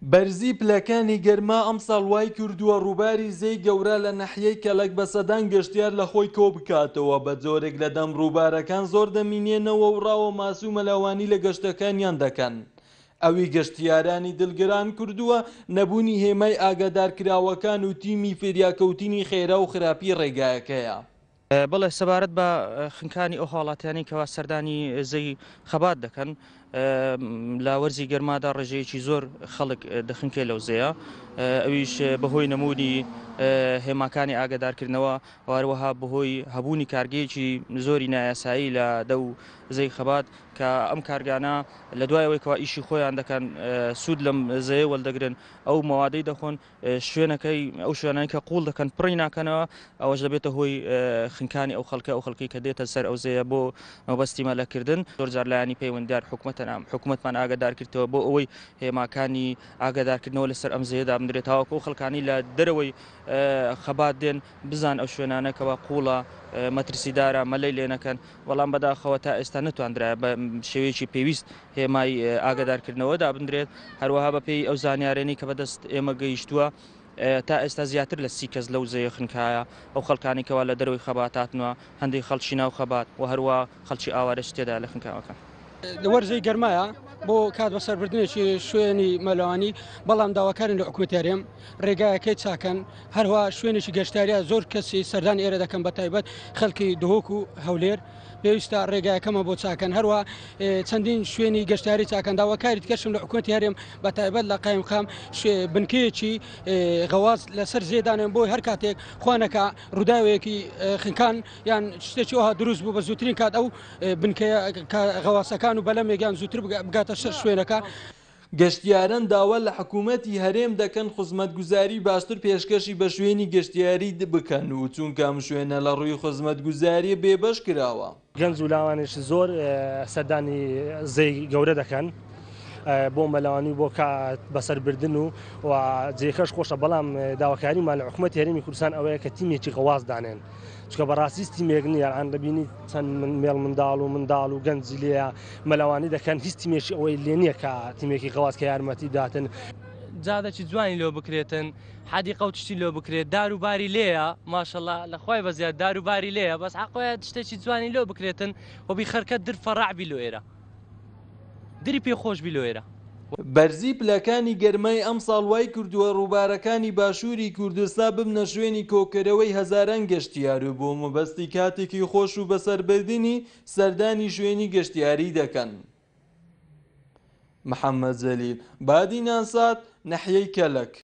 بەرزی پلەکانی گەرما ئەم ساڵ وای کردووە ڕووباری زەی گەورە لە نەحیەی کەلک بەسەدان گەشتیار لە خۆی کۆ بکاتەوە. بە جۆرێک لە دەم ڕووبارەکان زۆر دەمینێنەوە و ڕاوە ماسوو مەلاوانی لە گەشتەکانیان دەکەن. ئەوی گەشتیارانی دڵگران کردووە نەبوونی هێمای ئاگادارکراوەکان و تیمی فێریاکەوتنی خێرا و خراپی ڕێگایەکەیە. بەڵێ سەبارەت بە خنکانی ئەو هاوڵاتیانی کەوا سەردانی زەی خەبات دەکەن لە وەرزی گەرمادا ڕێژەیەکی زۆر خەڵک دەخنکێ لەو زەیە، ئەویش بەهۆی نمودی هێماکانی ئاگادارکردنەوە واروەها بەهۆی هەبوونی کارگەیەکی زۆری نایاسایی لە دەو زەی خەبات کە ئەم کارگانە لە دوایەوەی کەوا ئیشی خۆیان دەکەن سوود لەم زەیە وەردەگرن ئەو مەوادەی دەخۆن شوێنەکەی ئەو شوێنانی کە قوڵ دەکەن پڕی ناکەنەوە، ئەوەش دەبێتە هۆی خنکانی ئەو خەڵکی کە دێتە سەر ئەو زەیە بۆ مەبەستی مەلەکردن. زۆر جار لایانی پەیوەندیدار حکوومەتمان ئاگادارکردەوە بۆ ئەوەی هێماکانی ئاگادارکردنەوە لەسەر ئەم زەیەدا بنرێتەوە ئەو خەڵکانی لە دەرەوەی خەبات دێن بزان ئەو شوێنانەکەەوە قوڵە مەترسیدارە مەلەی لێ نەکەن. بەڵام بەداخەوە تا ئێستا نەتواندرا بە شێوەیەکی پێویست هێمای ئاگادارکردنەوەدا بندرێت، هەروەها بەپێی ئەو زانیارێنی کە بەدەست ئێمە گەیشتووە تا ئێستا زیاتر لە 30 کەس لەو زەیە خنکایە ئەو خەڵکانی کەوا لە دەروی خەباتاتنەوە هەندێک خەڵکی ناو خەبات و هەروە خەڵکی ئاوارەش تێدا لە خنکاوەکە. وەرزەی گەرمایە بۆ کات بەسەربردنێکی شوێنی مەلەوانی، بەڵام داواکارن لە حکوومەتیاریم ڕێگایەکەی چاکەن، هەروە شوێنێکی گەشتاریە زۆر کەسی سەردان ئێرە دەکەن بە تایبەت خەڵکی دهۆک و هەولێر پێویستە ڕێگایەکەمە بۆ چاکەن، هەروە چەندین شوێنی گەشتاری چاکەن. داواکاری کەشم لە حکوومەتی هەرێم بە تایبەت لە قایمقام بنکەیەکی غەواز لەسەر زێدانێن بۆی هەر کاتێک خوانەکە ڕووداوەیەکی خنکان یان شتێکی ئەوها دروست بوو بە زووترین کات ئەو بنکەیە غەواسەکان و بەلەمێکیان زووتر بگاتە سەر شوێنەکە. گەشتیاران داوا لە حکوومەتی هەرێم دەکەن خزمەتگوزاری باشتر پێشکەشی بە شوێنی گەشتیاری بکەن و چونکە ئەم شوێنە لە ڕووی خزمەتگوزاریە بێبەش کراوە. گەنج و لاوانش زۆر سەردانی زەی گەورە دەکەن بۆ مەلەوانی بۆ بەسەربردن و جێکەش خۆشە، بەڵام داواکاریمان لە حکوومەتی هەرێمی کوردستان ئەوەیە کە تیمێکی غەواز دانێن، چکە بەڕاستی تیمێک نیە ئەن دەبینی چەند مێڵ منداڵ و گەنجی لێە مەلەوانی دەکەن، هیچ تیمێکی ئەوەی لێ نییە کە تیمێکی غەواز کە یارمەتی داتن. جادەی جوانی لۆ بکرێتن، حەدی قەوتشتی لۆ بکرێت، داروباری لێیە ماشەڵڵا لەخوای بەزیاد داروباری لێیە، بەس حەقۆیە شتێکی جوانی لۆ بکرێتن و بی خەرکە در فەڕعبی لۆ ئێرە دری پێخۆش بی لۆ ئێرە. بەرزی پلەکانی گەرمای ئەم ساڵ وای کردووە ڕووبارەکانی باشووری کوردستان ببنە شوێنی کۆکەرەوەی هەزاران گەشتیار و بۆ مەبەستی کاتێکی خۆش و بەسەربردنی سەردانی شوێنی گەشتیاری دەکەن. محەممەد جەلیل، بادی نانسات، نەحیەی کەلک.